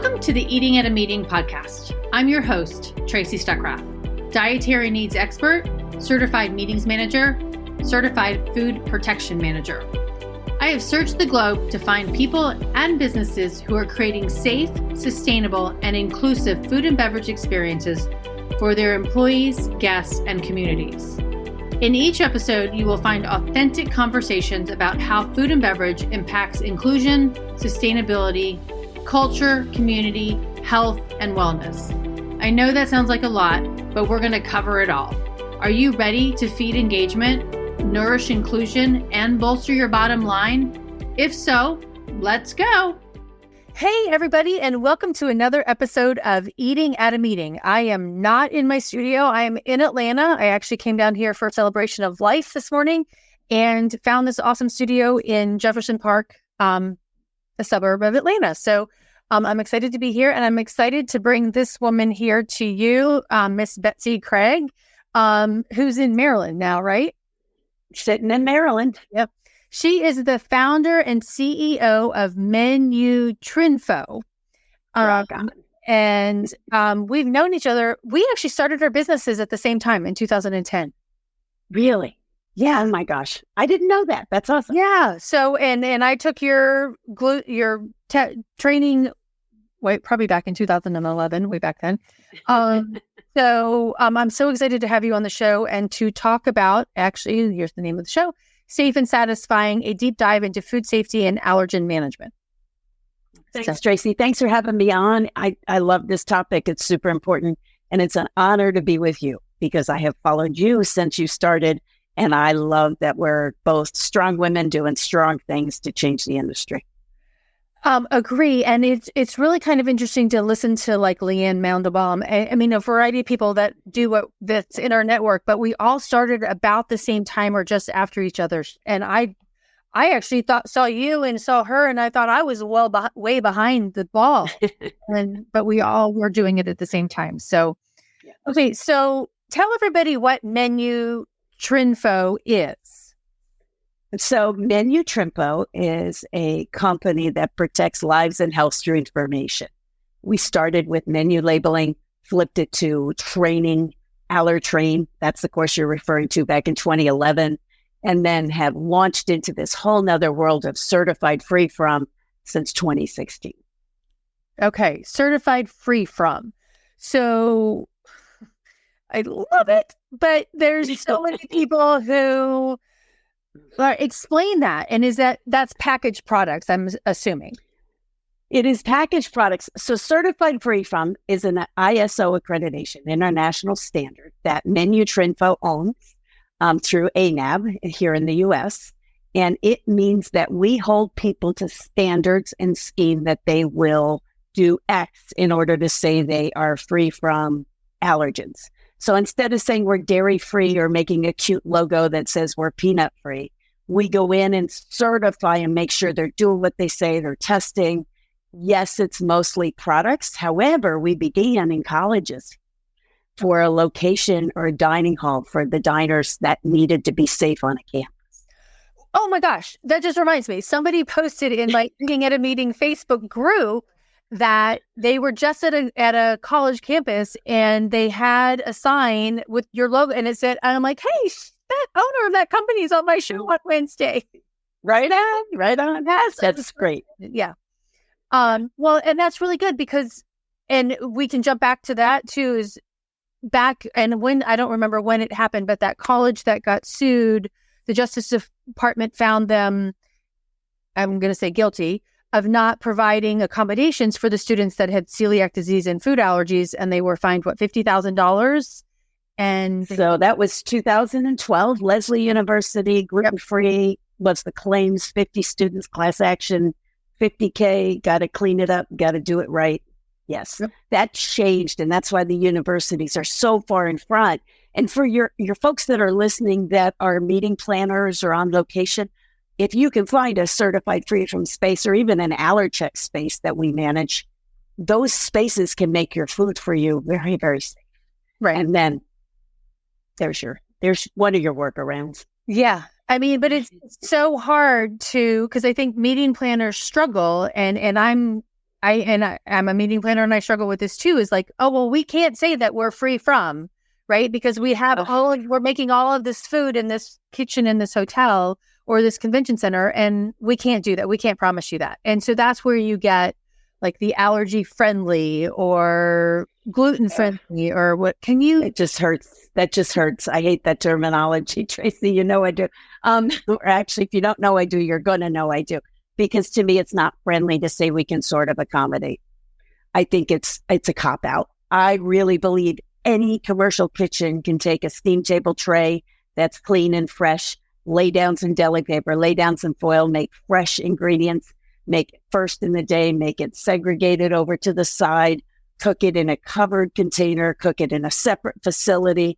Welcome to the Eating at a Meeting podcast. I'm your host, Tracy Stuckrath, dietary needs expert, certified meetings manager, certified food protection manager. I have searched the globe to find people and businesses who are creating safe, sustainable, and inclusive food and beverage experiences for their employees, guests, and communities. In each episode, you will find authentic conversations about how food and beverage impacts inclusion, sustainability, culture, community, health, and wellness. I know that sounds like a lot, but we're going to cover it all. Are you ready to feed engagement, nourish inclusion, and bolster your bottom line? If so, let's go. Hey, everybody, and welcome to another episode of Eating at a Meeting. I am not in my studio. I am in Atlanta. I actually came down here for a celebration of life this morning and found this awesome studio in Jefferson Park, a suburb of Atlanta. So I'm excited to be here, and I'm excited to bring this woman here to you, Miss Betsy Craig, who's in Maryland now, right? Sitting in Maryland. Yep. She is the founder and CEO of Menu Trinfo. And we've known each other. We actually started our businesses at the same time in 2010. Really? Yeah. Oh my gosh. I didn't know that. That's awesome. Yeah. So, and I took your training, probably back in 2011, way back then. So I'm so excited to have you on the show and to talk about, actually, here's the name of the show, Safe and Satisfying, a deep dive into food safety and allergen management. Thanks, Tracy. Thanks for having me on. I love this topic. It's super important. And it's an honor to be with you because I have followed you since you started. And I love that we're both strong women doing strong things to change the industry. Agree. And it's really kind of interesting to listen to like Leanne Mandelbaum. I mean, a variety of people that do that's in our network, but we all started about the same time or just after each other. And I actually saw you and saw her, and I thought I was way behind the ball. But we all were doing it at the same time. So, okay. So tell everybody what Menu Trinfo is. So Menu Trinfo is a company that protects lives and health through information. We started with menu labeling, flipped it to training, Allergen. That's the course you're referring to back in 2011, and then have launched into this whole nother world of certified free from since 2016. Okay. Certified free from. So I love it, but there's so many people who explain that. And that's packaged products, I'm assuming? It is packaged products. So certified free from is an ISO accreditation, international standard that Menu Trinfo owns through ANAB here in the US. And it means that we hold people to standards and scheme that they will do X in order to say they are free from allergens. So instead of saying we're dairy-free or making a cute logo that says we're peanut-free, we go in and certify and make sure they're doing what they say, they're testing. Yes, it's mostly products. However, we began in colleges for a location or a dining hall for the diners that needed to be safe on a campus. Oh my gosh, that just reminds me. Somebody posted in my Eating at a Meeting Facebook group that they were just at a college campus and they had a sign with your logo and it said, and I'm like, hey, that owner of that company is on my show on Wednesday. Right on. That's great. Yeah. Well, and that's really good because, and we can jump back to that too, is back, and when, I don't remember when it happened, but that college that got sued, the Justice Department found them, I'm going to say guilty, of not providing accommodations for the students that had celiac disease and food allergies. And they were fined, $50,000? And so that was 2012, Lesley University, gluten-free, what's the claims, 50 students, class action, $50K, got to clean it up, got to do it right. Yes, that changed. And that's why the universities are so far in front. And for your folks that are listening that are meeting planners or on location, if you can find a certified free from space or even an Allergen space that we manage, those spaces can make your food for you very, very safe. Right. And then there's one of your workarounds. Yeah. I mean, but it's so hard because I think meeting planners struggle, and I'm I'm a meeting planner and I struggle with this too, is like, oh, well, we can't say that we're free from, right? Because we have we're making all of this food in this kitchen in this hotel or this convention center, and we can't do that. We can't promise you that. And so that's where you get like the allergy friendly or gluten friendly or what can you? It just hurts. That just hurts. I hate that terminology, Tracy. You know I do. Or actually, if you don't know I do, you're going to know I do. Because to me, it's not friendly to say we can sort of accommodate. I think it's a cop-out. I really believe any commercial kitchen can take a steam table tray that's clean and fresh, lay down some deli paper, lay down some foil, make fresh ingredients, make it first in the day, make it segregated over to the side, cook it in a covered container, cook it in a separate facility,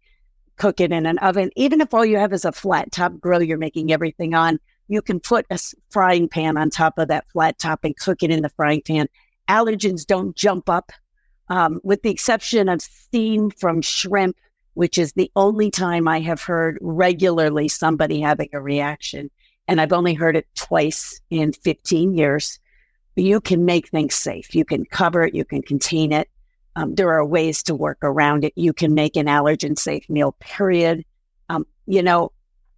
cook it in an oven. Even if all you have is a flat top grill you're making everything on, you can put a frying pan on top of that flat top and cook it in the frying pan. Allergens don't jump up, with the exception of steam from shrimp, which is the only time I have heard regularly somebody having a reaction. And I've only heard it twice in 15 years. You can make things safe. You can cover it. You can contain it. There are ways to work around it. You can make an allergen safe meal, period.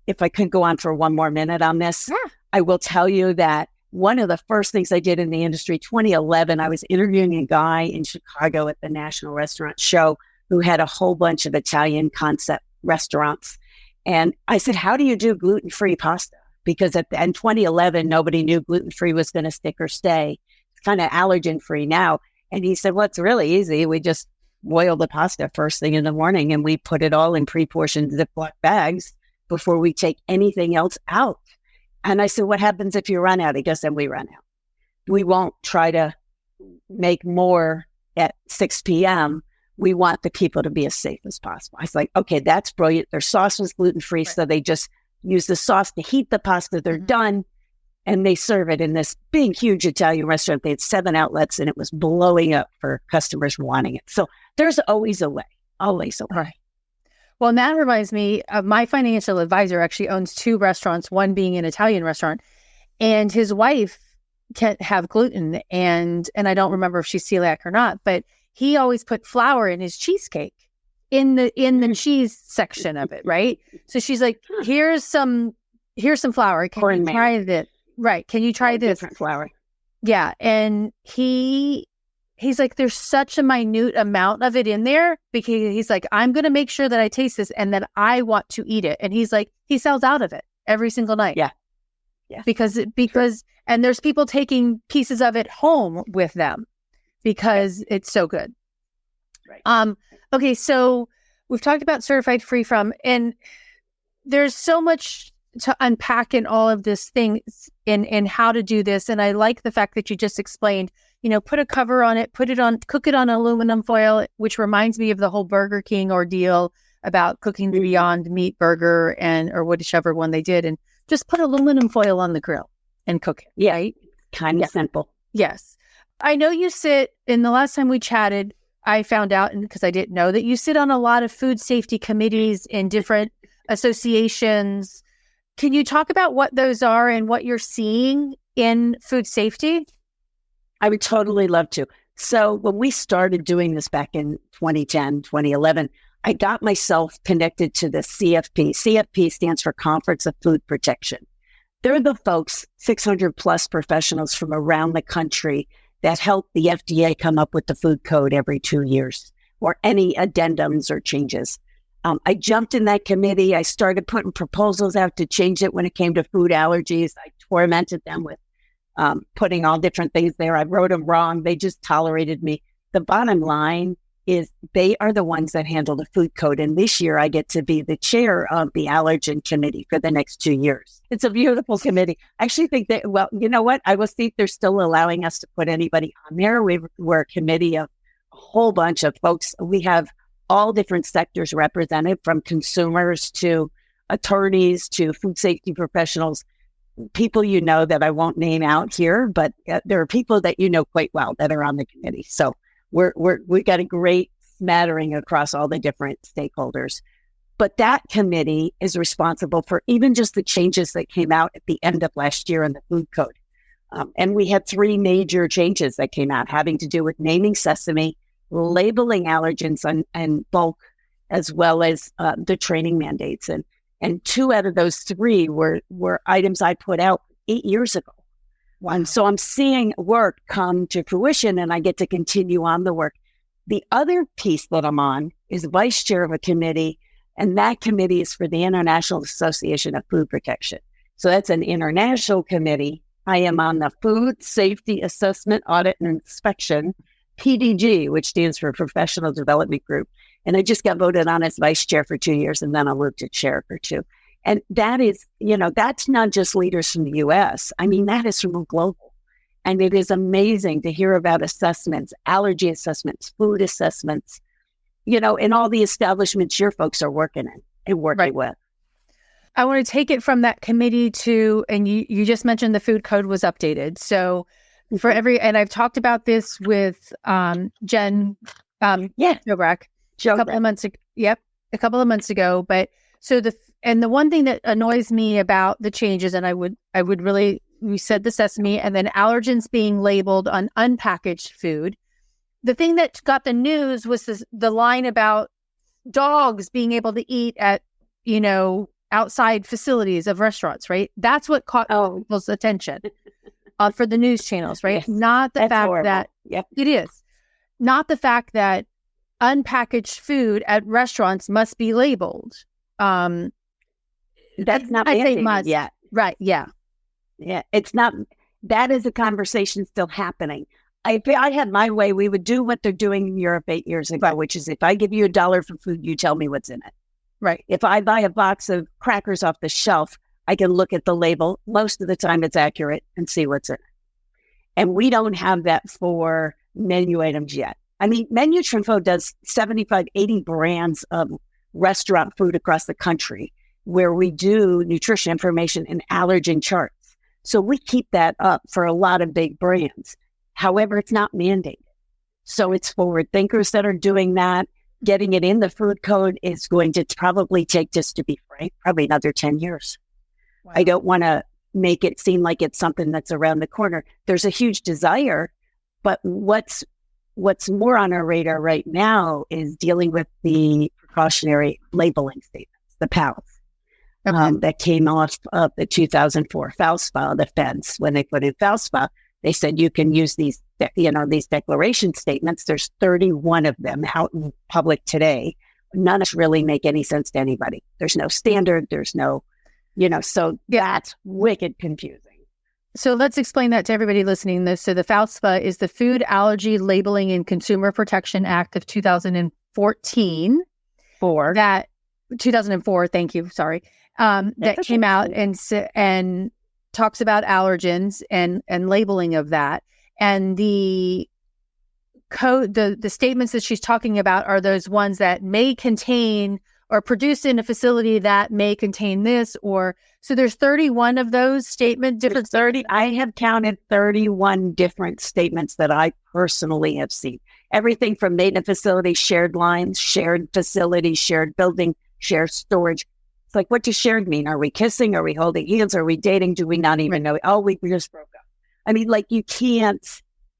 If I could go on for one more minute on this, I will tell you that one of the first things I did in the industry, 2011, I was interviewing a guy in Chicago at the National Restaurant Show who had a whole bunch of Italian concept restaurants. And I said, how do you do gluten-free pasta? Because in 2011, nobody knew gluten-free was going to stick or stay. It's kind of allergen-free now. And he said, well, it's really easy. We just boil the pasta first thing in the morning and we put it all in pre-portioned Ziploc bags before we take anything else out. And I said, what happens if you run out? He goes, then we run out. We won't try to make more at 6 p.m. We want the people to be as safe as possible. I was like, okay, that's brilliant. Their sauce was gluten-free, so they just use the sauce to heat the pasta. They're done. And they serve it in this big, huge Italian restaurant. They had 7 outlets and it was blowing up for customers wanting it. So there's always a way, always a way. Right. Well, and that reminds me of my financial advisor actually owns 2 restaurants, one being an Italian restaurant, and his wife can't have gluten. And I don't remember if she's celiac or not, but he always put flour in his cheesecake in the cheese section of it. Right. So she's like, here's some flour. Can you try this? Right. Can you try this? Different flour. Yeah. And he's like, there's such a minute amount of it in there because he's like, I'm going to make sure that I taste this and then I want to eat it. And he's like, he sells out of it every single night. Yeah. Yeah. Because, and there's people taking pieces of it home with them because it's so good. Right. Okay. So we've talked about certified free from, and there's so much to unpack in all of this things in how to do this. And I like the fact that you just explained, put a cover on it, cook it on aluminum foil, which reminds me of the whole Burger King ordeal about cooking the Beyond Meat burger or whichever one they did. And just put aluminum foil on the grill and cook it. Yeah. Right? Kind of simple. Yes. I know you sit, in the last time we chatted, I found out, and because I didn't know, that you sit on a lot of food safety committees in different associations. Can you talk about what those are and what you're seeing in food safety? I would totally love to. So when we started doing this back in 2010, 2011, I got myself connected to the CFP. CFP stands for Conference of Food Protection. They're the folks, 600 plus professionals from around the country that help the FDA come up with the food code every 2 years or any addendums or changes. I jumped in that committee. I started putting proposals out to change it when it came to food allergies. I tormented them with putting all different things there. I wrote them wrong. They just tolerated me. The bottom line is they are the ones that handle the food code. And this year I get to be the chair of the Allergen committee for the next 2 years. It's a beautiful committee. I actually think that, well, you know what? I will see if they're still allowing us to put anybody on there. We're a committee of a whole bunch of folks. We have all different sectors represented, from consumers to attorneys to food safety professionals, people that I won't name out here, but there are people that quite well that are on the committee. So we got a great smattering across all the different stakeholders. But that committee is responsible for even just the changes that came out at the end of last year in the food code. And we had three major changes that came out having to do with naming sesame, labeling allergens and bulk, as well as the training mandates. And two out of those three were items I put out 8 years ago. Wow. So I'm seeing work come to fruition, and I get to continue on the work. The other piece that I'm on is vice chair of a committee, and that committee is for the International Association of Food Protection. So that's an international committee. I am on the Food Safety Assessment, Audit, and Inspection, PDG, which stands for Professional Development Group. And I just got voted on as vice chair for 2 years, and then I moved to chair for 2. And that is, that's not just leaders from the U.S. I mean, that is from global. And it is amazing to hear about assessments, allergy assessments, food assessments, in all the establishments your folks are working in and working with. I want to take it from that committee to, and you just mentioned the food code was updated. So and I've talked about this with Jen Jobrack a couple of months ago. Yep, a couple of months ago. But so the one thing that annoys me about the changes, and I would really, we said the sesame and then allergens being labeled on unpackaged food. The thing that got the news was the line about dogs being able to eat at, outside facilities of restaurants, right? That's what caught people's attention for the news channels, right? Yes. Not the fact that it is. Not the fact that unpackaged food at restaurants must be labeled. That's not mandated yet. Right, yeah. Yeah, it's not. That is a conversation still happening. If I had my way, we would do what they're doing in Europe 8 years ago, which is if I give you $1 for food, you tell me what's in it. Right. If I buy a box of crackers off the shelf, I can look at the label. Most of the time it's accurate and see what's in it. And we don't have that for menu items yet. I mean, Menu Trinfo does 75, 80 brands of restaurant food across the country where we do nutrition information and allergen charts. So we keep that up for a lot of big brands. However, it's not mandated. So it's forward thinkers that are doing that. Getting it in the food code is going to probably take, just to be frank, probably another 10 years. Wow. I don't want to make it seem like it's something that's around the corner. There's a huge desire, but what's more on our radar right now is dealing with the precautionary labeling statements, the PALs, that came off of the 2004 FAUSPA, the feds. When they put in FAUSPA, they said you can use these declaration statements. There's 31 of them out in public today. None of them really make any sense to anybody. There's no standard. There's no, so that's wicked confusing. So let's explain that to everybody listening to this. So the FAUSPA is the Food Allergy Labeling and Consumer Protection Act of 2014. 2004, thank you, sorry. That came out and talks about allergens and labeling of that. And the code, the statements that she's talking about are those ones that may contain or produced in a facility that may contain this, or so there's 31 of those statements. I have counted 31 different statements that I personally have seen. Everything from made in a facility, shared lines, shared facility, shared building, shared storage. It's like, what does shared mean? Are we kissing? Are we holding hands? Are we dating? Do we not even know? Oh, we just broke up. I mean, you can't,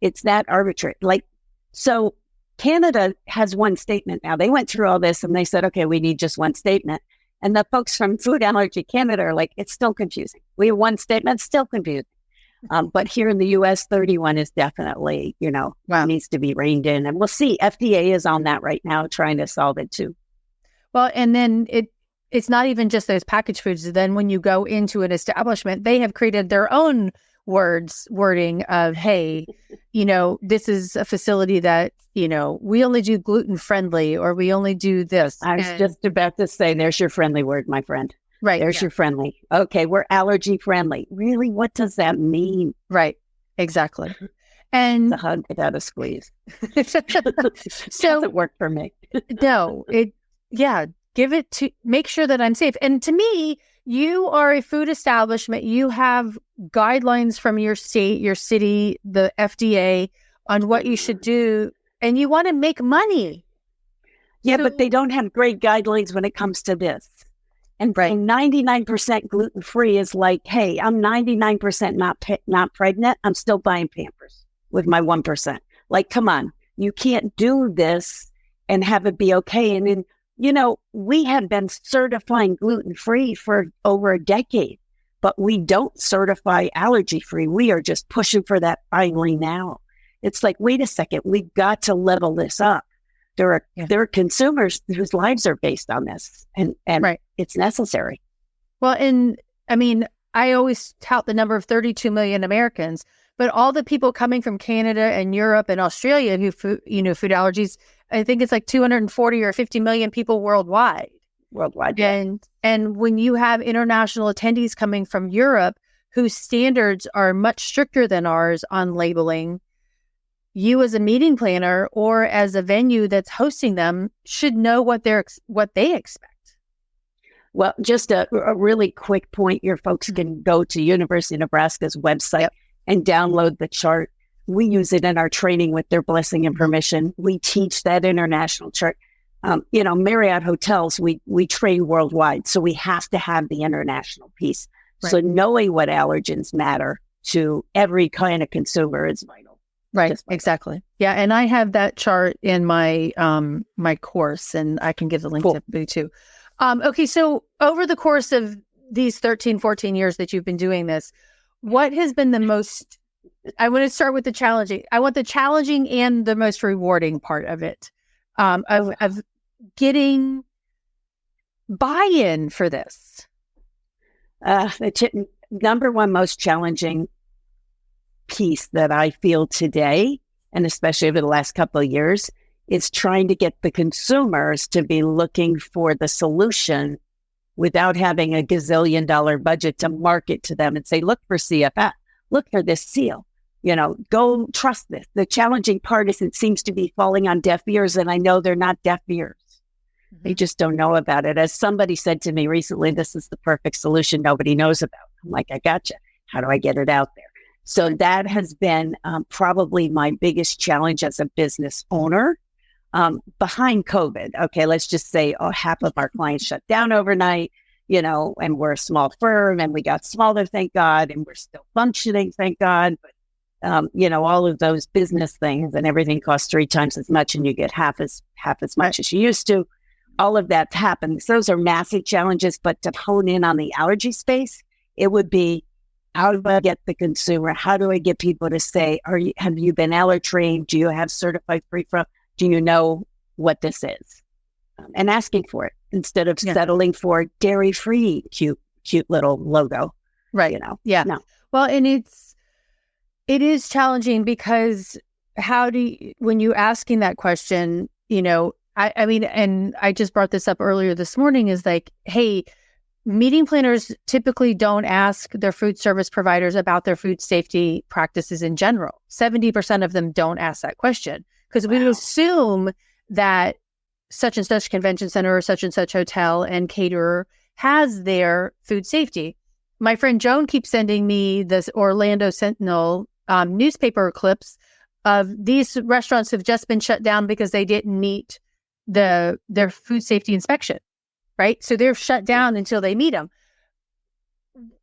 it's that arbitrary. So Canada has one statement now. They went through all this and they said, okay, we need just one statement. And the folks from Food Allergy Canada are like, it's still confusing. We have one statement, still confusing. But here in the U.S., 31 is definitely, needs to be reined in. And we'll see. FDA is on that right now, trying to solve it too. Well, and then it's not even just those packaged foods. Then when you go into an establishment, they have created their own wording of, hey, this is a facility that, we only do gluten friendly, or we only do this. I was just about to say, there's your friendly word, my friend. Right. There's your friendly. Okay. We're allergy friendly. Really? What does that mean? Right. Exactly. And it's a hug without a squeeze. So doesn't work for me. No, give it to, make sure that I'm safe. And to me, you are a food establishment. You have guidelines from your state, your city, the FDA on what you should do, and you want to make money. Yeah, but they don't have great guidelines when it comes to this. And 99% gluten-free is like, hey, I'm 99% not pregnant. I'm still buying Pampers with my 1%. Like, come on, you can't do this and have it be okay. And then, we have been certifying gluten-free for over a decade, but we don't certify allergy-free. We are just pushing for that finally now. It's like, wait a second, we've got to level this up. There are consumers whose lives are based on this, and it's necessary. Well, and I mean, I always tout the number of 32 million Americans, but all the people coming from Canada and Europe and Australia who food allergies, I think it's like 240 or 50 million people worldwide. Yeah. And when you have international attendees coming from Europe whose standards are much stricter than ours on labeling, you as a meeting planner or as a venue that's hosting them should know what they expect. Well, just a really quick point, your folks can go to University of Nebraska's website and download the chart. We use it in our training with their blessing and permission. We teach that international chart. Marriott hotels, we train worldwide, so we have to have the international piece. Right. So knowing what allergens matter to every kind of consumer is vital. Right, exactly. Yeah, and I have that chart in my my course, and I can give the link to Boo too. Okay, so over the course of these 13, 14 years that you've been doing this, what has been the most, I want to start with the challenging. I want the challenging and the most rewarding part of it, of getting buy-in for this. The number one most challenging piece that I feel today, and especially over the last couple of years, is trying to get the consumers to be looking for the solution without having a gazillion-dollar budget to market to them and say, look for CFF, look for this seal, go trust this. The challenging part is it seems to be falling on deaf ears, and I know they're not deaf ears. Mm-hmm. They just don't know about it. As somebody said to me recently, this is the perfect solution nobody knows about. I'm like, I gotcha. How do I get it out there? So that has been probably my biggest challenge as a business owner behind COVID. Okay, let's just say half of our clients shut down overnight, and we're a small firm and we got smaller, thank God, and we're still functioning, thank God. But, all of those business things and everything costs 3 times as much and you get half as much as you used to. All of that's happened. So those are massive challenges, but to hone in on the allergy space, it would be, how do I get the consumer? How do I get people to say, have you been allergen trained? Do you have certified free from? Do you know what this is? And asking for it instead of settling for dairy free, cute little logo. Right. Yeah. No. Well, and it is challenging because when you asking that question, I mean, and I just brought this up earlier this morning, is like, hey, meeting planners typically don't ask their food service providers about their food safety practices in general. 70% of them don't ask that question because we assume that such and such convention center or such and such hotel and caterer has their food safety. My friend Joan keeps sending me this Orlando Sentinel newspaper clips of these restaurants have just been shut down because they didn't meet their food safety inspection. Right? So they're shut down until they meet them.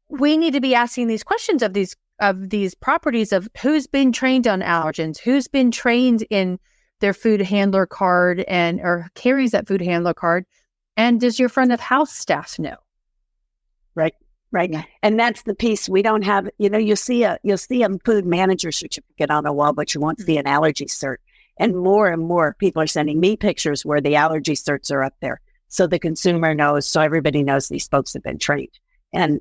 We need to be asking these questions of these properties of who's been trained on allergens, who's been trained in their food handler card or carries that food handler card, and does your front of house staff know? Right. Yeah. And that's the piece we don't have. You'll see a food manager certificate on the wall, but you won't see an allergy cert. And more people are sending me pictures where the allergy certs are up there. So the consumer knows, so everybody knows these folks have been trained. And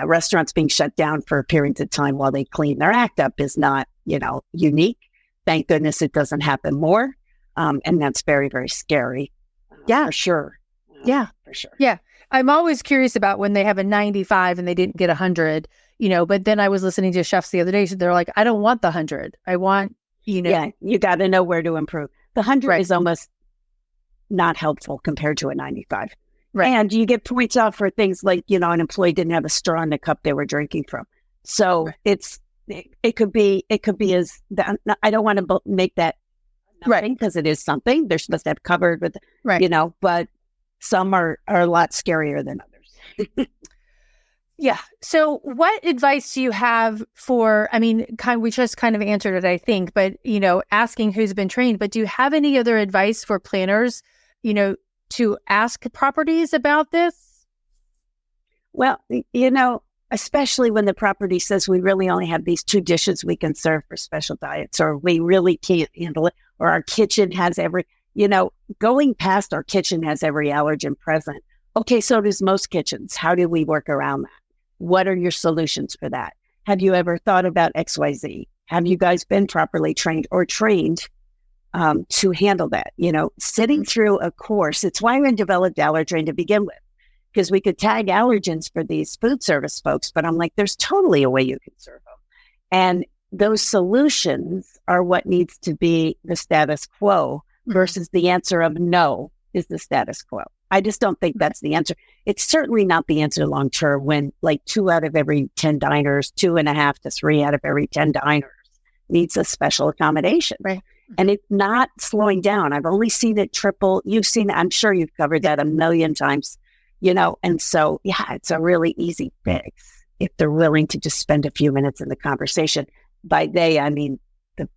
restaurants being shut down for periods of time while they clean their act up is not, unique. Thank goodness it doesn't happen more. And that's very, very scary. For sure. For sure. Yeah. I'm always curious about when they have a 95 and they didn't get 100, but then I was listening to chefs the other day. So they're like, I don't want the 100. I want, Yeah, you got to know where to improve. The 100 is almost not helpful compared to a 95. Right. And you get points off for things like, an employee didn't have a straw in the cup they were drinking from. So it could be as, I don't want to make that nothing because it is something they're supposed to have covered with, but some are a lot scarier than others. Yeah. So what advice do you have for, I mean, we just kind of answered it, I think, but, asking who's been trained, but do you have any other advice for planners, to ask properties about this? Well, especially when the property says we really only have these 2 dishes we can serve for special diets, or we really can't handle it, or our kitchen has going past our kitchen has every allergen present. Okay, so does most kitchens. How do we work around that? What are your solutions for that? Have you ever thought about XYZ? Have you guys been properly trained to handle that? Sitting through a course, it's why we developed Allergen to begin with, because we could tag allergens for these food service folks, but I'm like, there's totally a way you can serve them. And those solutions are what needs to be the status quo versus the answer of no is the status quo. I just don't think that's the answer. It's certainly not the answer long term when 2 out of every 10 diners, 2.5 to 3 out of every 10 diners needs a special accommodation. Right. And it's not slowing down. I've only seen it triple. You've seen it. I'm sure you've covered that a million times, and so, it's a really easy fix if they're willing to just spend a few minutes in the conversation. By they, I mean, the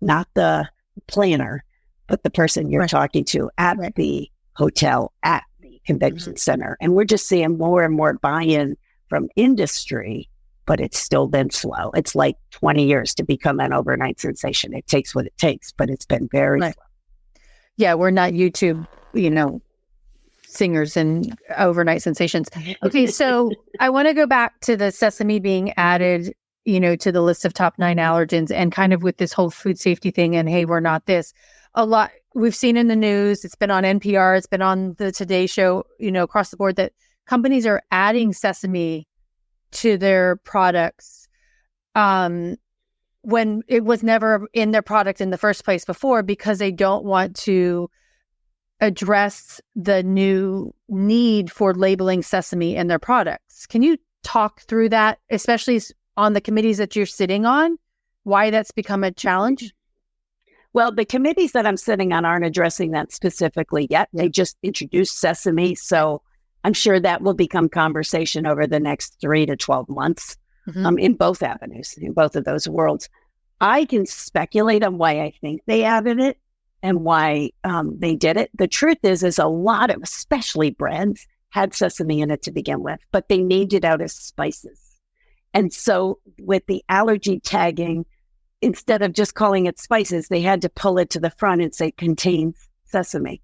not the planner, but the person you're talking to at the hotel, at the convention center. And we're just seeing more and more buy-in from industry, but it's still been slow. It's like 20 years to become an overnight sensation. It takes what it takes, but it's been very slow. Yeah, we're not YouTube, singers and overnight sensations. Okay, so I want to go back to the sesame being added, to the list of top 9 allergens, and kind of with this whole food safety thing and, hey, we're not this. A lot we've seen in the news, it's been on NPR, it's been on the Today Show, across the board, that companies are adding sesame to their products when it was never in their product in the first place before, because they don't want to address the new need for labeling sesame in their products. Can you talk through that, especially on the committees that you're sitting on, why that's become a challenge? Well, the committees that I'm sitting on aren't addressing that specifically yet. They just introduced sesame. So I'm sure that will become conversation over the next 3 to 12 months in both avenues, in both of those worlds. I can speculate on why I think they added it and why they did it. The truth is a lot of, especially breads, had sesame in it to begin with, but they named it out as spices. And so with the allergy tagging, instead of just calling it spices, they had to pull it to the front and say contains sesame.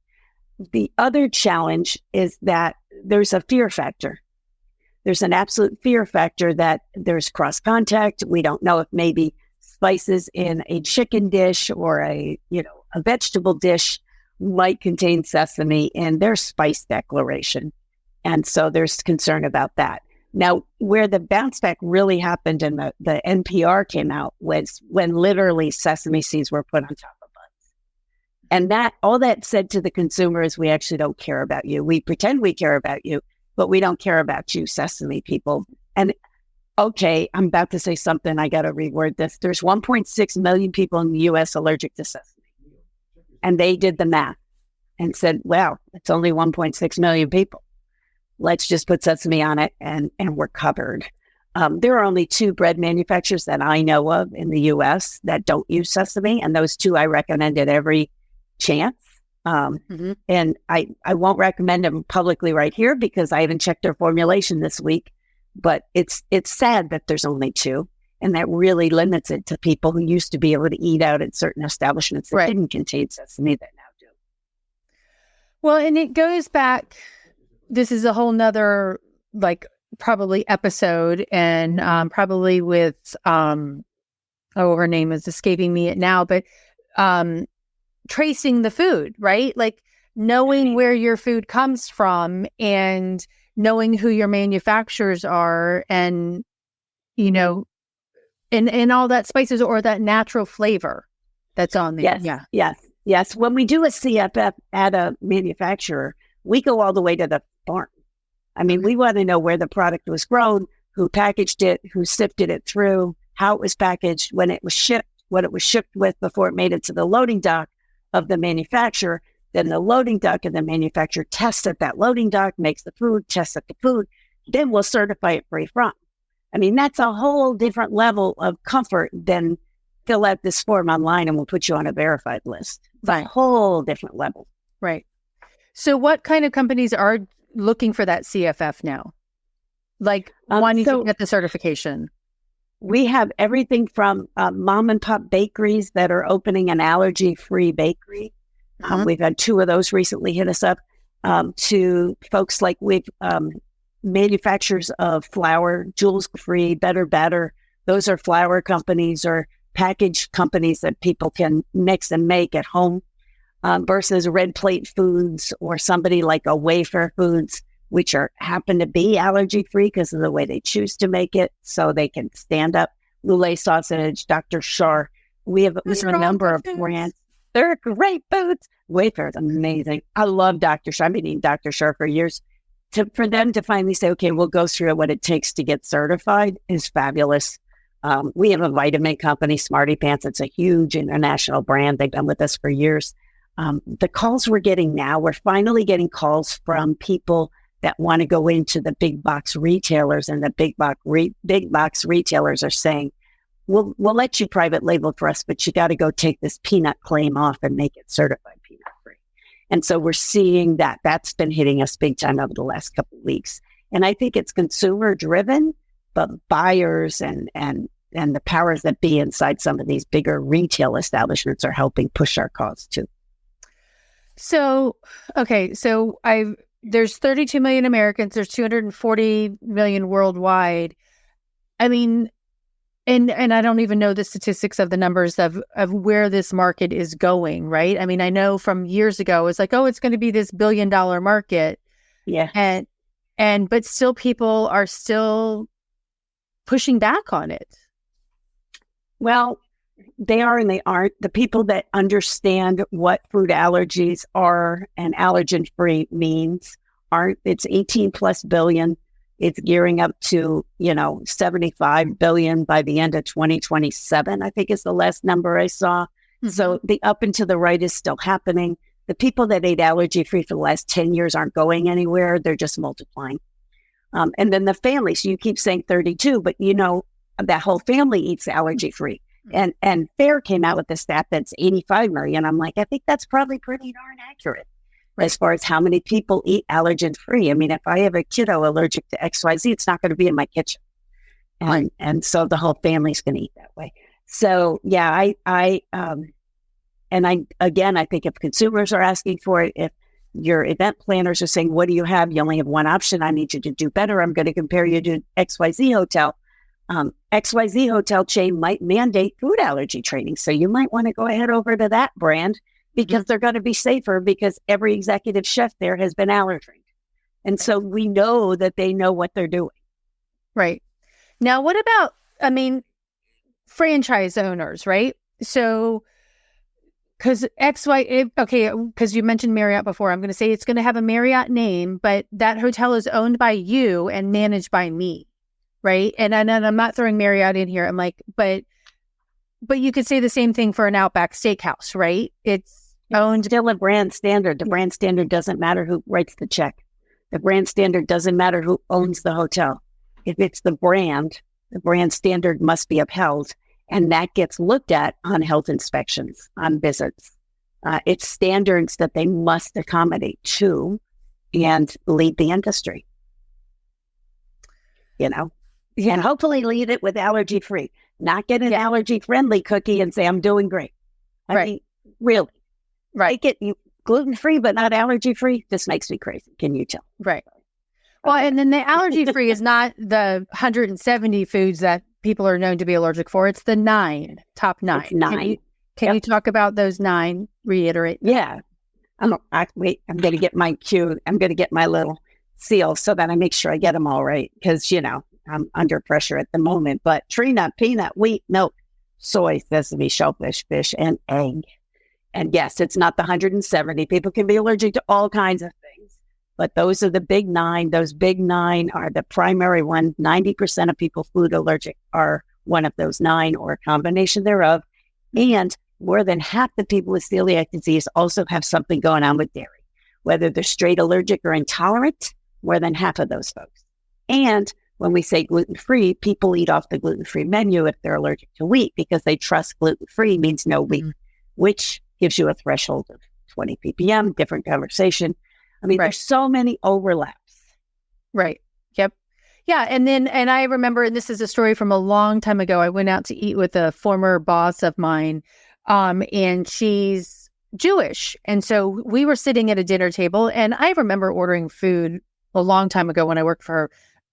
The other challenge is that there's a fear factor. There's an absolute fear factor that there's cross contact. We don't know if maybe spices in a chicken dish or a vegetable dish might contain sesame in their spice declaration. And so there's concern about that. Now, where the bounce back really happened and the NPR came out was when literally sesame seeds were put on top of buns. And that all that said to the consumer is, we actually don't care about you. We pretend we care about you, but we don't care about you, sesame people. And okay, I'm about to say something. I got to reword this. There's 1.6 million people in the U.S. allergic to sesame. And they did the math and said, well, it's only 1.6 million people. Let's just put sesame on it and we're covered. There are only 2 bread manufacturers that I know of in the U.S. that don't use sesame. And those 2 I recommend at every chance. And I won't recommend them publicly right here because I haven't checked their formulation this week. But it's sad that there's only 2. And that really limits it to people who used to be able to eat out at certain establishments that didn't contain sesame that now do. Well, and it goes back... This is a whole nother, probably episode, and probably with, her name is escaping me now, but tracing the food, right? Like knowing where your food comes from and knowing who your manufacturers are and, and all that spices or that natural flavor that's on there. Yes. When we do a CFF at a manufacturer, we go all the way to the farm. I mean, we want to know where the product was grown, who packaged it, who sifted it through, how it was packaged, when it was shipped, what it was shipped with before it made it to the loading dock of the manufacturer. then the loading dock, and the manufacturer tests at that loading dock, makes the food, tests at the food, then we'll certify it free from. I mean, that's a whole different level of comfort than fill out this form online and we'll put you on a verified list. It's a whole different level. Right. So what kind of companies are looking for that CFF now? Like wanting to get the certification? We have everything from mom and pop bakeries that are opening an allergy-free bakery. We've had 2 of those recently hit us up, to folks like with manufacturers of flour, Jules Free, Better. Those are flour companies or package companies that people can mix and make at home, versus Red Plate Foods or somebody like a Wafer Foods, which happen to be allergy-free because of the way they choose to make it, so they can stand up. Lulé Sausage, Dr. Shar. We have a number of brands. They're great foods. Wafer is amazing. I love Dr. Shar. I've been eating Dr. Shar for years. For them to finally say, okay, we'll go through what it takes to get certified is fabulous. We have a vitamin company, Smarty Pants. It's a huge international brand. They've been with us for years. The calls we're getting now, we're finally getting calls from people that want to go into the big box retailers, and the big box retailers are saying, we'll let you private label for us, but you got to go take this peanut claim off and make it certified peanut free. And so we're seeing that that's been hitting us big time over the last couple of weeks. And I think it's consumer driven, but buyers and the powers that be inside some of these bigger retail establishments are helping push our cause too. So, okay, there's 32 million Americans, there's 240 million worldwide. I mean, and I don't even know the statistics of the numbers of where this market is going, right? I mean, I know from years ago, it's like, oh, it's going to be this $1 billion market. Yeah. But still people are still pushing back on it. Well, they are and they aren't. The people that understand what food allergies are and allergen-free means aren't. It's 18 plus billion. It's gearing up to, 75 billion by the end of 2027, I think is the last number I saw. Mm-hmm. So the up and to the right is still happening. The people that ate allergy-free for the last 10 years aren't going anywhere. They're just multiplying. And then the family. So you keep saying 32, but that whole family eats allergy-free. And FAIR came out with a stat that's 85 million. I'm like, I think that's probably pretty darn accurate as far as how many people eat allergen-free. I mean, if I have a kiddo allergic to XYZ, it's not going to be in my kitchen. And so the whole family's going to eat that way. So, yeah, I think if consumers are asking for it, if your event planners are saying, what do you have? You only have one option. I need you to do better. I'm going to compare you to XYZ hotel. XYZ hotel chain might mandate food allergy training. So you might want to go ahead over to that brand because they're going to be safer because every executive chef there has been allergy. And so we know that they know what they're doing. Right. Now, what about, franchise owners, right? So, because you mentioned Marriott before, I'm going to say it's going to have a Marriott name, but that hotel is owned by you and managed by me. Right. And I'm not throwing Marriott in here. I'm like, but you could say the same thing for an Outback Steakhouse, right? It's owned. Still a brand standard. The brand standard doesn't matter who writes the check. The brand standard doesn't matter who owns the hotel. If it's the brand standard must be upheld. And that gets looked at on health inspections, on visits. It's standards that they must accommodate to and lead the industry. And hopefully lead it with allergy-free. Not get an allergy-friendly cookie and say, I'm doing great. I mean, really. Right. Get you gluten-free, but not allergy-free. This makes me crazy. Can you tell? Right. Well, and then the allergy-free is not the 170 foods that people are known to be allergic for. It's the top 9. It's 9. Can you talk about those 9? Reiterate. Yeah. I'm going to get my cue. I'm going to get my little seal so that I make sure I get them all right. Because, I'm under pressure at the moment, but tree nut, peanut, wheat, milk, soy, sesame, shellfish, fish, and egg. And yes, it's not the 170. People can be allergic to all kinds of things, but those are the big 9. Those big 9 are the primary one. 90% of people food allergic are one of those 9 or a combination thereof. And more than half the people with celiac disease also have something going on with dairy, whether they're straight allergic or intolerant, more than half of those folks. And when we say gluten-free, people eat off the gluten-free menu if they're allergic to wheat because they trust gluten-free means no wheat, which gives you a threshold of 20 ppm, different conversation. I mean, there's so many overlaps. Right. Yep. Yeah. And I remember, and this is a story from a long time ago, I went out to eat with a former boss of mine, and she's Jewish. And so we were sitting at a dinner table, and I remember ordering food a long time ago when I worked for her.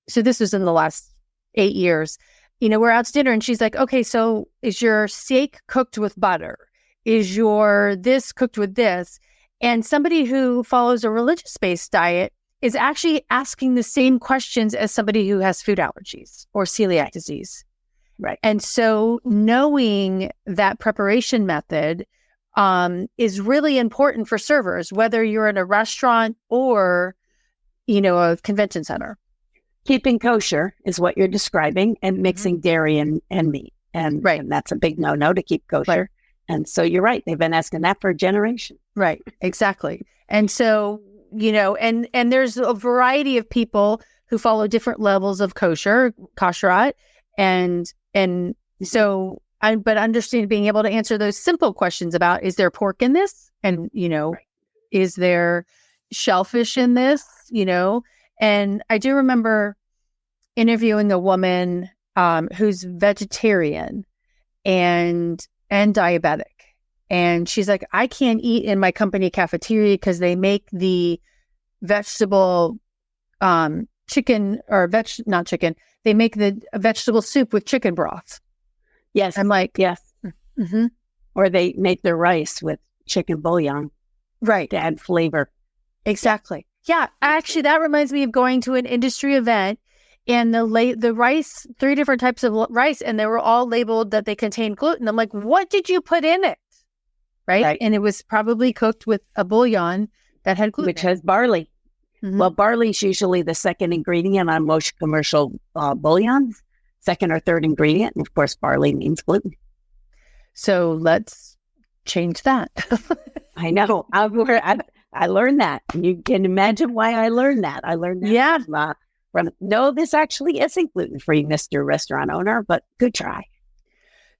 So this was in the last 8 years. We're out to dinner, and she's like, okay, so is your steak cooked with butter? Is your this cooked with this? And somebody who follows a religious-based diet is actually asking the same questions as somebody who has food allergies or celiac disease. Right. And so knowing that preparation method is really important for servers, whether you're in a restaurant or, a convention center. Keeping kosher is what you're describing, and mixing dairy and meat. And that's a big no-no to keep kosher. Right. And so you're right. They've been asking that for a generation. Right. Exactly. And so, and there's a variety of people who follow different levels of kashrut. And so but understanding, being able to answer those simple questions about, is there pork in this? And, is there shellfish in this? And I do remember interviewing a woman who's vegetarian and diabetic. And she's like, I can't eat in my company cafeteria because they make the vegetable chicken or not chicken. They make the vegetable soup with chicken broth. Yes. I'm like, yes. Mm-hmm. Or they make their rice with chicken bouillon. Right. To add flavor. Exactly. Yeah. Actually, that reminds me of going to an industry event, and the rice, 3 different types of rice, and they were all labeled that they contain gluten. I'm like, what did you put in it? Right. And it was probably cooked with a bouillon that had gluten. Which has barley. Mm-hmm. Well, barley is usually the second ingredient on most commercial bouillons, second or third ingredient. And of course, barley means gluten. So let's change that. I know. I learned that. You can imagine why I learned that. I learned that from no, this actually isn't gluten-free, Mr. Restaurant Owner, but good try.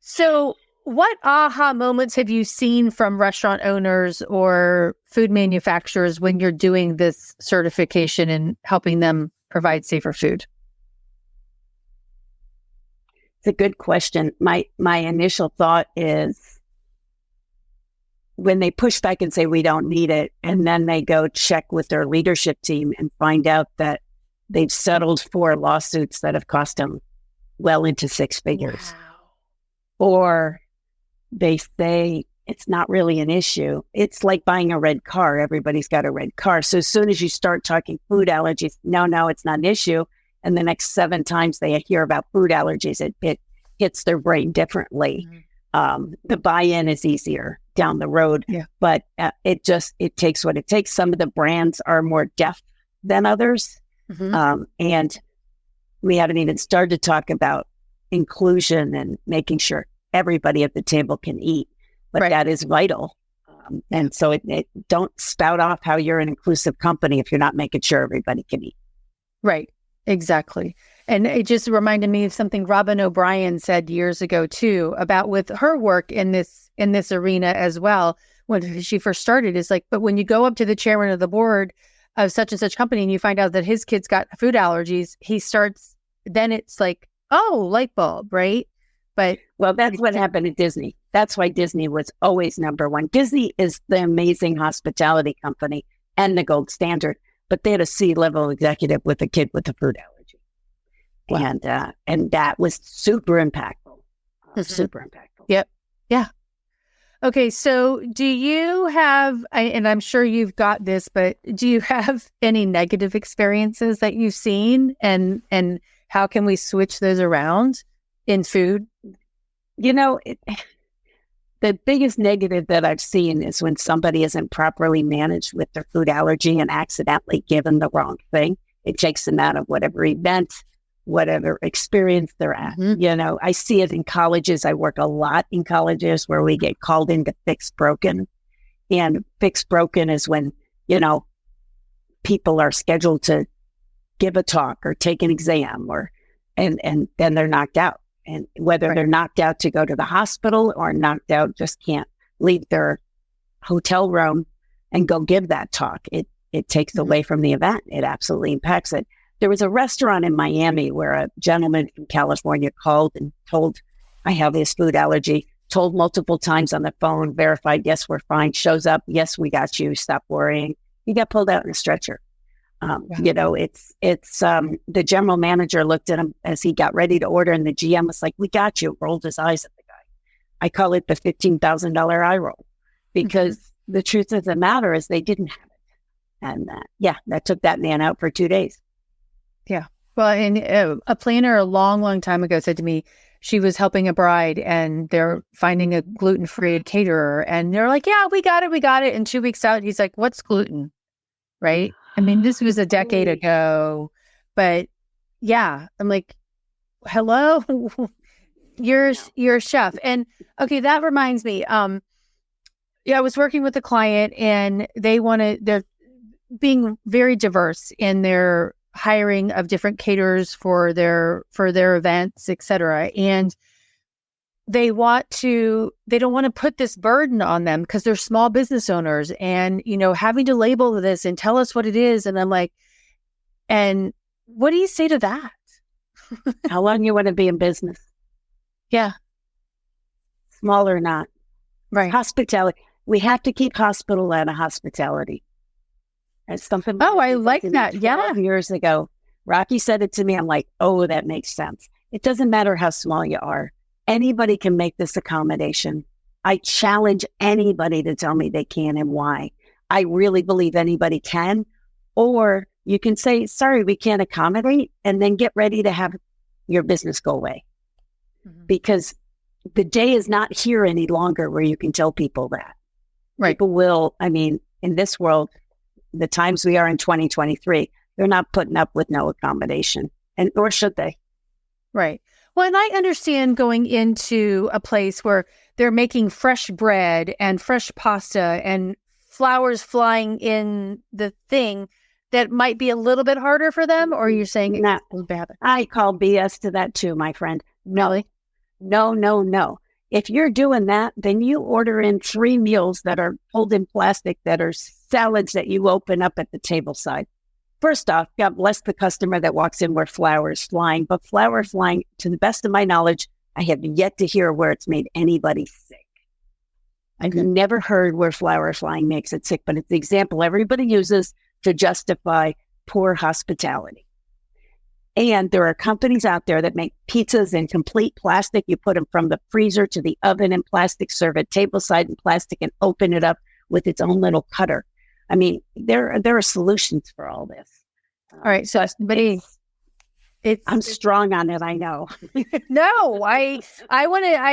So what aha moments have you seen from restaurant owners or food manufacturers when you're doing this certification and helping them provide safer food? It's a good question. My initial thought is when they push back and say we don't need it, and then they go check with their leadership team and find out that they've settled 4 lawsuits that have cost them well into 6 figures. Wow. Or they say it's not really an issue. It's like buying a red car. Everybody's got a red car. So as soon as you start talking food allergies, no, it's not an issue. And the next 7 times they hear about food allergies, it hits their brain differently. Mm-hmm. The buy-in is easier down the road, but it takes what it takes. Some of the brands are more deaf than others. Mm-hmm. And we haven't even started to talk about inclusion and making sure everybody at the table can eat, but that is vital. And so it don't spout off how you're an inclusive company if you're not making sure everybody can eat. Right. Exactly. And it just reminded me of something Robin O'Brien said years ago too, about with her work in this arena as well. When she first started, is like, but when you go up to the chairman of the board of such and such company and you find out that his kid's got food allergies, then it's like, oh, light bulb, right? But well, that's what happened at Disney. That's why Disney was always number one. Disney is the amazing hospitality company and the gold standard, but they had a C-level executive with a kid with a food allergy. Wow. And that was super impactful. Super impactful. Yep. Yeah. Okay. So do you have, and I'm sure you've got this, but do you have any negative experiences that you've seen, and how can we switch those around in food? The biggest negative that I've seen is when somebody isn't properly managed with their food allergy and accidentally given the wrong thing. It takes them out of whatever event whatever experience they're at. I see it in colleges. I work a lot in colleges where we get called in to fix broken. And fix broken is when, people are scheduled to give a talk or take an exam and then they're knocked out. And whether they're knocked out to go to the hospital or knocked out, just can't leave their hotel room and go give that talk. It takes away from the event. It absolutely impacts it. There was a restaurant in Miami where a gentleman from California called and told, I have this food allergy, told multiple times on the phone, verified, yes, we're fine, shows up, yes, we got you, stop worrying. He got pulled out in a stretcher. It's the general manager looked at him as he got ready to order, and the GM was like, we got you, rolled his eyes at the guy. I call it the $15,000 eye roll, because the truth of the matter is they didn't have it. And that took that man out for 2 days. Yeah. Well, and a planner a long, long time ago said to me, she was helping a bride and they're finding a gluten-free caterer. And they're like, yeah, we got it. And 2 weeks out, he's like, what's gluten? Right? I mean, this was a decade ago, but yeah, I'm like, hello, you're a chef. And okay, that reminds me, I was working with a client and they're being very diverse in their hiring of different caterers for their events, etc. And they don't want to put this burden on them because they're small business owners and, having to label this and tell us what it is. And I'm like, and what do you say to that? How long you want to be in business? Yeah. Small or not. Right. Hospitality. We have to keep hospital out of hospitality. That's something. Oh, I like that. Yeah. Years ago, Rocky said it to me. I'm like, oh, that makes sense. It doesn't matter how small you are. Anybody can make this accommodation. I challenge anybody to tell me they can and why. I really believe anybody can. Or you can say, sorry, we can't accommodate, and then get ready to have your business go away. Because the day is not here any longer where you can tell people that. Right. People will, in this world, the times we are in 2023, they're not putting up with no accommodation, and or should they? Right. Well, and I understand going into a place where they're making fresh bread and fresh pasta and flowers flying in the thing, that might be a little bit harder for them, or you're saying no. It's bad? I call BS to that too, my friend. No. Really? No. If you're doing that, then you order in 3 meals that are pulled in plastic, that are salads that you open up at the table side. First off, God bless the customer that walks in where flowers flying, but flower flying, to the best of my knowledge, I have yet to hear where it's made anybody sick. I've never heard where flower flying makes it sick, but it's the example everybody uses to justify poor hospitality. And there are companies out there that make pizzas in complete plastic. You put them from the freezer to the oven in plastic, serve it tableside in plastic, and open it up with its own little cutter. There are solutions for all this. All right. So, but I'm strong on it. I know. No, I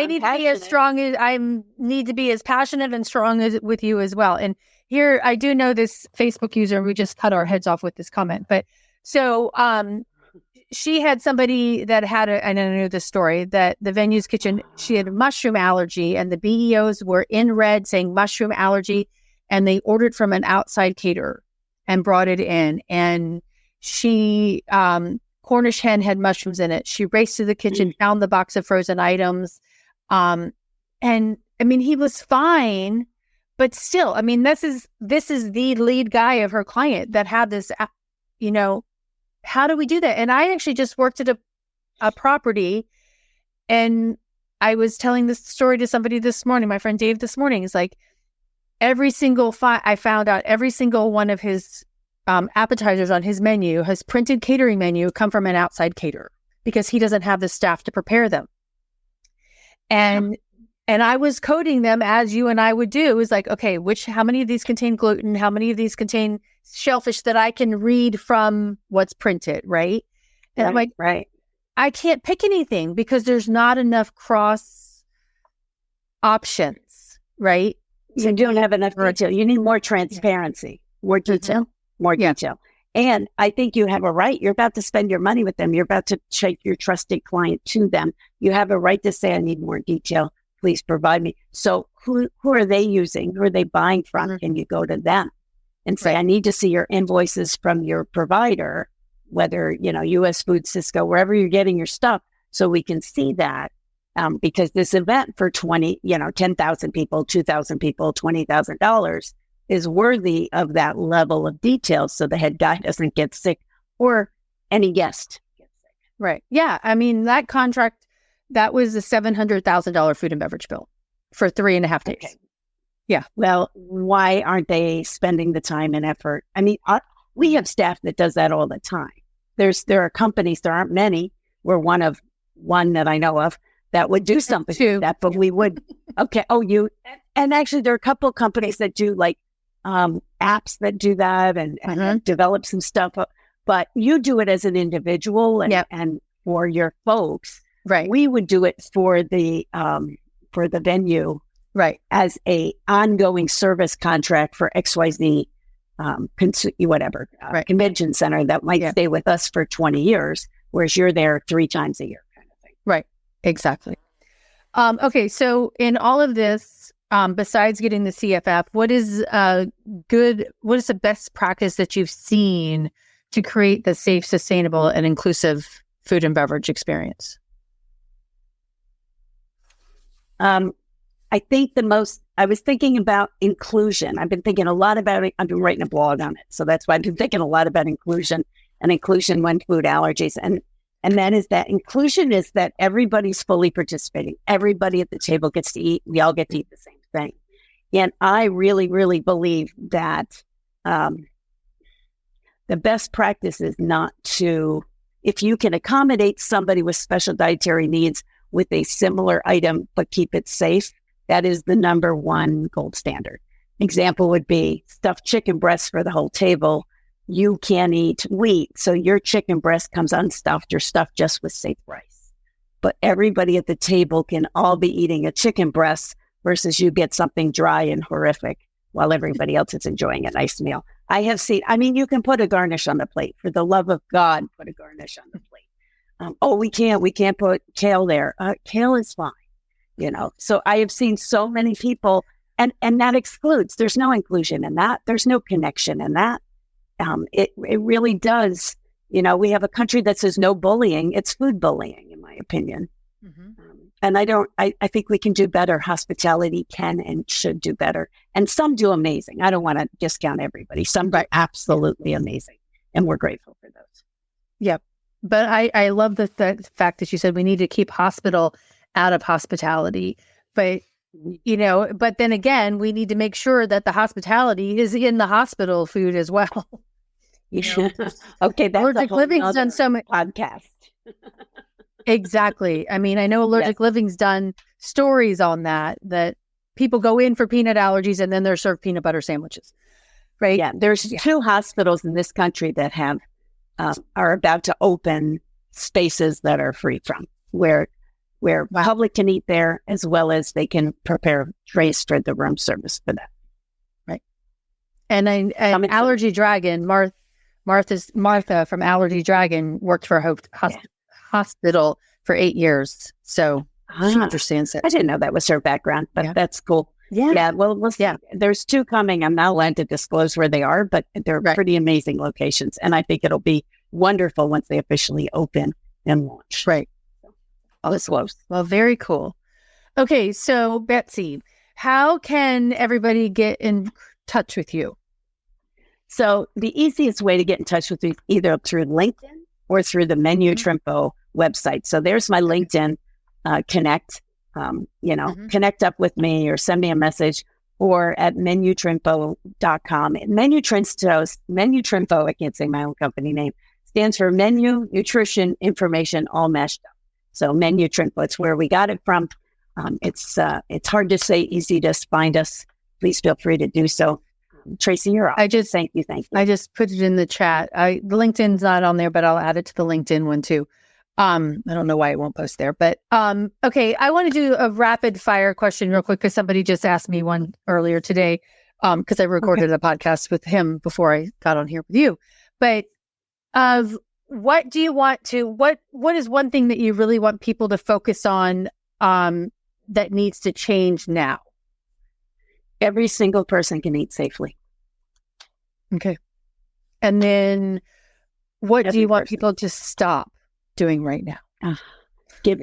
need to be as strong as need to be as passionate and strong as with you as well. And here, I do know this Facebook user, we just cut our heads off with this comment, but so, she had somebody that had and I know this story, that the venue's kitchen, she had a mushroom allergy, and the BEOs were in red saying mushroom allergy, and they ordered from an outside caterer and brought it in. And she, Cornish hen had mushrooms in it. She raced to the kitchen, found the box of frozen items. And he was fine, but still, this is the lead guy of her client that had this, how do we do that? And I actually just worked at a property, and I was telling this story to somebody this morning. My friend Dave this morning is like, I found out every single one of his appetizers on his menu, his printed catering menu, come from an outside caterer because he doesn't have the staff to prepare them. And I was coding them as you and I would do. It was like, okay, how many of these contain gluten? How many of these contain shellfish that I can read from what's printed, right? And I'm like, right. I can't pick anything because there's not enough cross options, right? You don't have enough detail. You need more transparency, more detail, more detail. And I think you have a right. You're about to spend your money with them. You're about to take your trusted client to them. You have a right to say, I need more detail. Please provide me. So who are they using? Who are they buying from? Can you go to them and say, I need to see your invoices from your provider, whether, US Food, Cisco, wherever you're getting your stuff, so we can see that. Because this event for 10,000 people, 2,000 people, $20,000 is worthy of that level of detail, so the head guy doesn't get sick or any guest gets sick. Right. Yeah. I mean, that contract, that was a $700,000 food and beverage bill for 3.5 days. Okay. Yeah. Well, why aren't they spending the time and effort? I mean, we have staff that does that all the time. There are companies, there aren't many. We're one that I know of that would do something like that, but we would. Okay. Oh, and actually there are a couple of companies that do like apps that do that and develop some stuff, but you do it as an individual and for your folks. Right. We would do it for the venue, right, as a ongoing service contract for XYZ convention center that might stay with us for 20 years, whereas you're there 3 times a year kind of thing. Right. Exactly. Okay. So in all of this, besides getting the CFF, what is the best practice that you've seen to create the safe, sustainable, and inclusive food and beverage experience? I think I was thinking about inclusion. I've been thinking a lot about it. I've been writing a blog on it. So that's why I've been thinking a lot about inclusion when food allergies. And that is that inclusion is that everybody's fully participating. Everybody at the table gets to eat. We all get to eat the same thing. And I really, really believe that the best practice is not to, if you can accommodate somebody with special dietary needs with a similar item, but keep it safe, that is the number one gold standard. Example would be stuffed chicken breasts for the whole table. You can't eat wheat, so your chicken breast comes unstuffed or stuffed just with safe rice. But everybody at the table can all be eating a chicken breast versus you get something dry and horrific while everybody else is enjoying a nice meal. I have seen, you can put a garnish on the plate. For the love of God, put a garnish on the plate. We can't put kale there. Kale is fine, So I have seen so many people, and that excludes. There's no inclusion in that. There's no connection in that. It really does. We have a country that says no bullying. It's food bullying, in my opinion. Mm-hmm. And I think we can do better. Hospitality can and should do better. And some do amazing. I don't want to discount everybody. Some do absolutely amazing. And we're grateful for those. Yep. But I love the fact that you said we need to keep hospital out of hospitality. But, but then again, we need to make sure that the hospitality is in the hospital food as well. Okay, that's Allergic Living's done so many podcast. Exactly. I know Allergic Living's done stories on that people go in for peanut allergies and then they're served peanut butter sandwiches. Right? Yeah. There's 2 hospitals in this country that are about to open spaces that are free from where public can eat there, as well as they can prepare trays for the room service for that. Right. And Allergy Dragon, Martha from Allergy Dragon worked for a hospital for 8 years. So she understands it. I didn't know that was her background, but that's cool. Yeah. Yeah. Well, we'll see. There's 2 coming. I'm not allowed to disclose where they are, but they're pretty amazing locations. And I think it'll be wonderful once they officially open and launch. Right. I'll disclose. Well, very cool. Okay. So Betsy, how can everybody get in touch with you? So the easiest way to get in touch with me is either through LinkedIn or through the Menu Trimpo website. So there's my LinkedIn connect. Connect up with me or send me a message, or at menutrimpo.com. Menu Trimpo, I can't say my own company name, stands for Menu, Nutrition, Information, all mashed up. So Menu Trimpo, it's where we got it from. It's hard to say, easy to find us. Please feel free to do so. Tracy, you're up. Thank you. I just put it in the chat. The LinkedIn's not on there, but I'll add it to the LinkedIn one too. I don't know why it won't post there, but okay. I want to do a rapid fire question real quick because somebody just asked me one earlier today because I recorded a podcast with him before I got on here with you. but of what do you want to, what is one thing that you really want people to focus on that needs to change now? Every single person can eat safely. Okay. And then what do you want people to stop doing right now?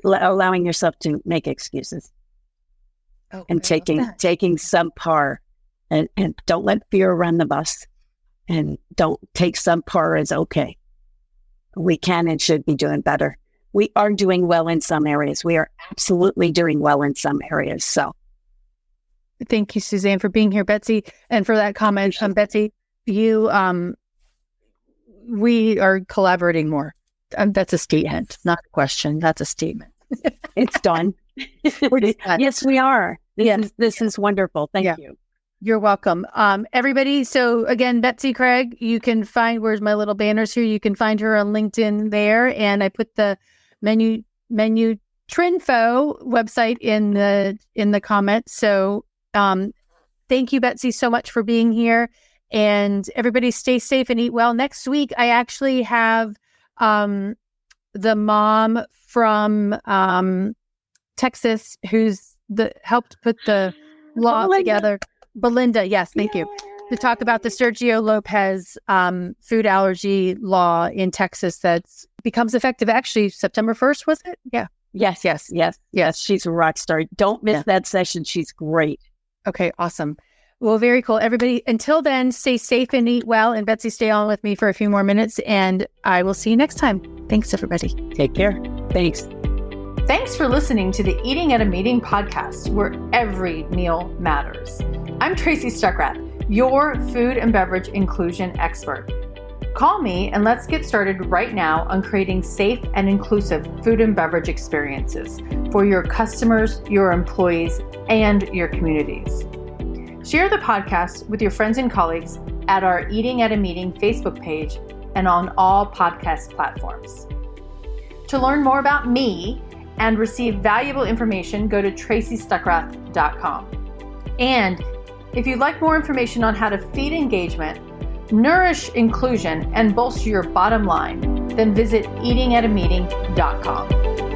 Allowing yourself to make excuses. And taking subpar and don't let fear run the bus, and don't take subpar as okay. We can and should be doing better. We are doing well in some areas. We are absolutely doing well in some areas. So thank you, Suzanne, for being here, Betsy, and for that comment. Betsy, you we are collaborating more. That's a statement, not a question. That's a statement. It's done. Yes, we are. This is wonderful. Thank you. You're welcome. Everybody. So again, Betsy Craig, you can find, where's my little banners here? You can find her on LinkedIn there. And I put the menu Trinfo website in the comments. So thank you, Betsy, so much for being here. And everybody stay safe and eat well. Next week, I actually have the mom from Texas who's helped put the law together. Belinda, yes, thank you. To talk about the Sergio Lopez food allergy law in Texas that becomes effective actually September 1st, was it? Yeah. Yes. She's a rock star. Don't miss that session. She's great. Okay, awesome. Well, very cool. Everybody, until then, stay safe and eat well. And Betsy, stay on with me for a few more minutes, and I will see you next time. Thanks, everybody. Take care. Thanks. Thanks for listening to the Eating at a Meeting podcast, where every meal matters. I'm Tracy Stuckrath, your food and beverage inclusion expert. Call me and let's get started right now on creating safe and inclusive food and beverage experiences for your customers, your employees, and your communities. Share the podcast with your friends and colleagues at our Eating at a Meeting Facebook page and on all podcast platforms. To learn more about me and receive valuable information, go to tracystuckrath.com. And if you'd like more information on how to feed engagement, nourish inclusion, and bolster your bottom line, then visit eatingatameeting.com.